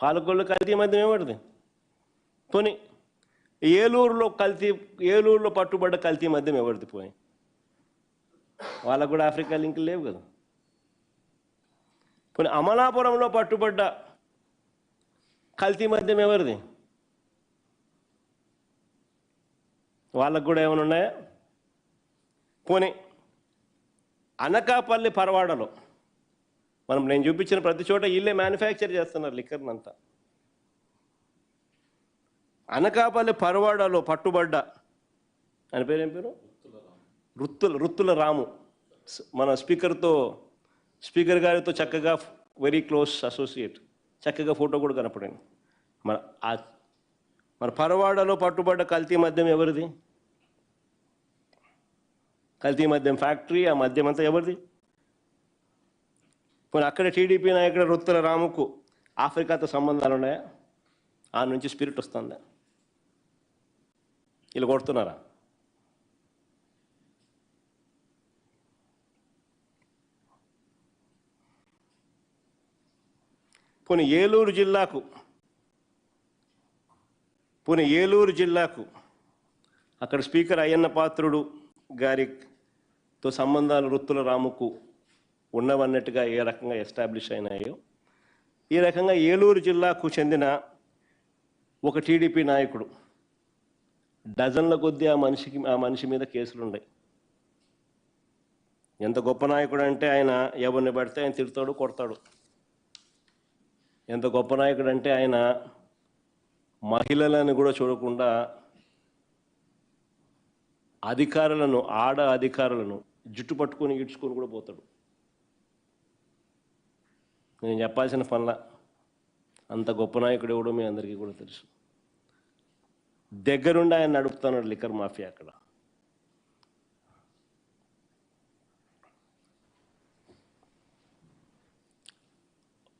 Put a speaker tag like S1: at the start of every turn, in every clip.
S1: పాలకొల్లు కల్తీ మద్యం ఏమడుతుంది? పోనీ ఏలూరులో పట్టుబడ్డ కల్తీ మద్యం ఎవరిది? పోయి వాళ్ళకు కూడా ఆఫ్రికా లింకులు లేవు కదా. పోనీ అమలాపురంలో పట్టుబడ్డ కల్తీ మద్యం ఎవరిది? వాళ్ళకు కూడా ఏమైనా ఉన్నాయా? పోనీ అనకాపల్లి పరవాడలో నేను చూపించిన ప్రతి చోట వీళ్ళే మ్యానుఫ్యాక్చర్ చేస్తున్నారు లిక్కర్ని అంతా. అనకాపల్లి పరవాడలో పట్టుబడ్డ ఆయన పేరు ఏం పేరు? రుత్తుల రాము. మన స్పీకర్ గారితో చక్కగా వెరీ క్లోజ్ అసోసియేట్, చక్కగా ఫోటో కూడా కనపడింది. మన పరవాడలో పట్టుబడ్డ కల్తీ మద్యం ఎవరిది? కల్తీ మద్యం ఫ్యాక్టరీ, ఆ మద్యం అంతా ఎవరిది? పోనీ అక్కడ టీడీపీ నాయకుడు రుత్తుల రాముకు ఆఫ్రికాతో సంబంధాలు ఉన్నాయా? ఆ నుంచి స్పిరిట్ వస్తుందా? వీళ్ళు కొడుతున్నారా? పోనీ ఏలూరు జిల్లాకు అక్కడ స్పీకర్ అయ్యన్న పాత్రుడు గారితో సంబంధాలు రుత్తుల రాముకు ఉన్నవన్నట్టుగా ఏ రకంగా ఎస్టాబ్లిష్ అయినాయో, ఈ రకంగా ఏలూరు జిల్లాకు చెందిన ఒక టీడీపీ నాయకుడు డజన్ల కొద్దీ ఆ మనిషి మీద కేసులు ఉన్నాయి. ఎంత గొప్ప నాయకుడు అంటే ఆయన ఎవరిని పడితే ఆయన తిడతాడు, కొడతాడు. ఎంత గొప్ప నాయకుడు అంటే ఆయన మహిళలను కూడా చూడకుండా అధికారులను జుట్టు పట్టుకొని ఈడ్చుకొని కూడా పోతాడు. నేను చెప్పాల్సిన పనుల అంత గొప్ప నాయకుడు ఎవడో మీ అందరికీ కూడా తెలుసు. దగ్గరుండి ఆయన నడుపుతున్నాడు లిక్కర్ మాఫియా. అక్కడ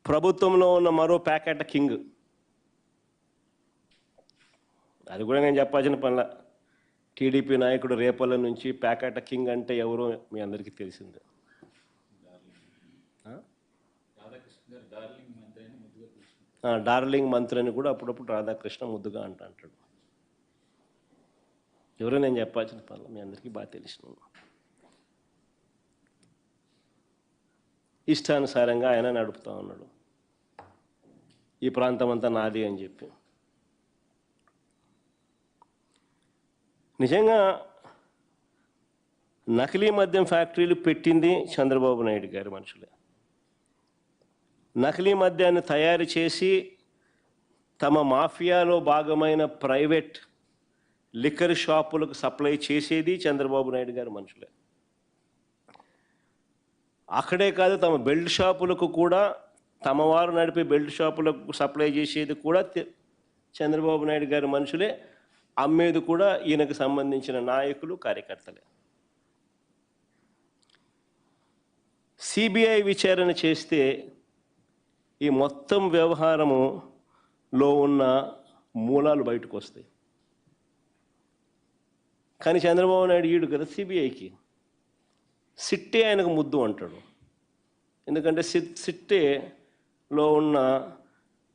S1: ప్రభుత్వంలో ఉన్న మరో ప్యాకెట్ కింగ్, అది కూడా నేను చెప్పాల్సిన పనుల. టీడీపీ నాయకుడు రేపల్ల నుంచి ప్యాకెట్ కింగ్ అంటే ఎవరో మీ అందరికీ తెలిసిందే. డార్లింగ్ మంత్రి అని కూడా అప్పుడప్పుడు రాధాకృష్ణ ముద్దుగా అంటాడు. ఎవరో నేను చెప్పాల్సిన పనులు మీ అందరికీ బాగా తెలిసిన. ఇష్టానుసారంగా ఆయన నడుపుతా ఉన్నాడు. ఈ ప్రాంతం అంతా నాది అని చెప్పి. నిజంగా నకిలీ మద్యం ఫ్యాక్టరీలు పెట్టింది చంద్రబాబు నాయుడు గారి మనుషులే. నకిలీ మద్యాన్ని తయారు చేసి తమ మాఫియాలో భాగమైన ప్రైవేట్ లిక్కర్ షాపులకు సప్లై చేసేది చంద్రబాబు నాయుడు గారి మనుషులే. అక్కడే కాదు, తమ బెల్ట్ షాపులకు కూడా, తమ వారు నడిపే బెల్ట్ షాపులకు సప్లై చేసేది కూడా చంద్రబాబు నాయుడు గారి మనుషులే. అమ్మేది కూడా ఈయనకు సంబంధించిన నాయకులు, కార్యకర్తలే. సిబిఐ విచారణ చేస్తే ఈ మొత్తం వ్యవహారములో ఉన్న మూలాలు బయటకు వస్తాయి. కానీ చంద్రబాబు నాయుడు ఈడు కదా సిబిఐకి. సిట్టే ఆయనకు ముద్దు అంటాడు. ఎందుకంటే సిట్టేలో ఉన్న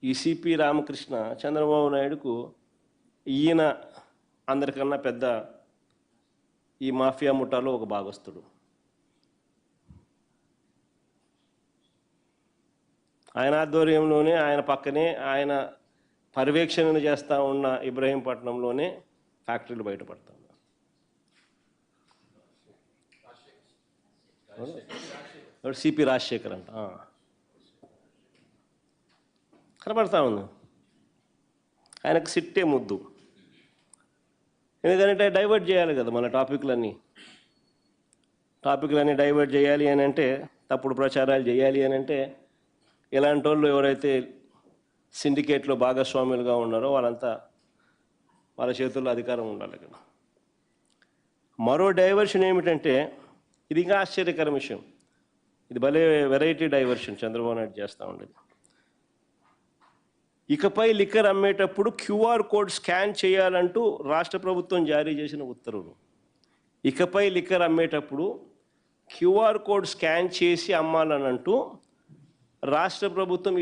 S1: ఈ సిపి రామకృష్ణ చంద్రబాబు నాయుడుకు ఈయన అందరికన్నా పెద్ద ఈ మాఫియా ముఠాలో ఒక భాగస్తుడు. ఆయన ఆధ్వర్యంలోనే, ఆయన పక్కనే, ఆయన పర్యవేక్షణ చేస్తూ ఉన్న ఇబ్రహీంపట్నంలోనే ఫ్యాక్టరీలు బయటపడతా ఉన్నాయి. సిపి రాజశేఖర్ అంట కనపడతా ఉంది. ఆయనకు సిట్టే ముద్దు. ఎందుకంటే డైవర్ట్ చేయాలి కదా మన టాపిక్లన్నీ డైవర్ట్ చేయాలి అని అంటే, తప్పుడు ప్రచారాలు చేయాలి అని అంటే, ఇలాంటి వాళ్ళు ఎవరైతే సిండికేట్లో భాగస్వాములుగా ఉన్నారో వాళ్ళ చేతుల్లో అధికారం ఉండాలి కదా. మరో డైవర్షన్ ఏమిటంటే, ఇది ఇంకా ఆశ్చర్యకర విషయం, ఇది భలే వెరైటీ డైవర్షన్ చంద్రబాబు నాయుడు చేస్తూ ఉండేది. ఇకపై లిక్కర్ అమ్మేటప్పుడు క్యూఆర్ కోడ్ స్కాన్ చేయాలంటూ రాష్ట్ర ప్రభుత్వం జారీ చేసిన ఉత్తర్వులు. ఇకపై లిక్కర్ అమ్మేటప్పుడు క్యూఆర్ కోడ్ స్కాన్ చేసి అమ్మాలనంటూ రాష్ట్ర ప్రభుత్వం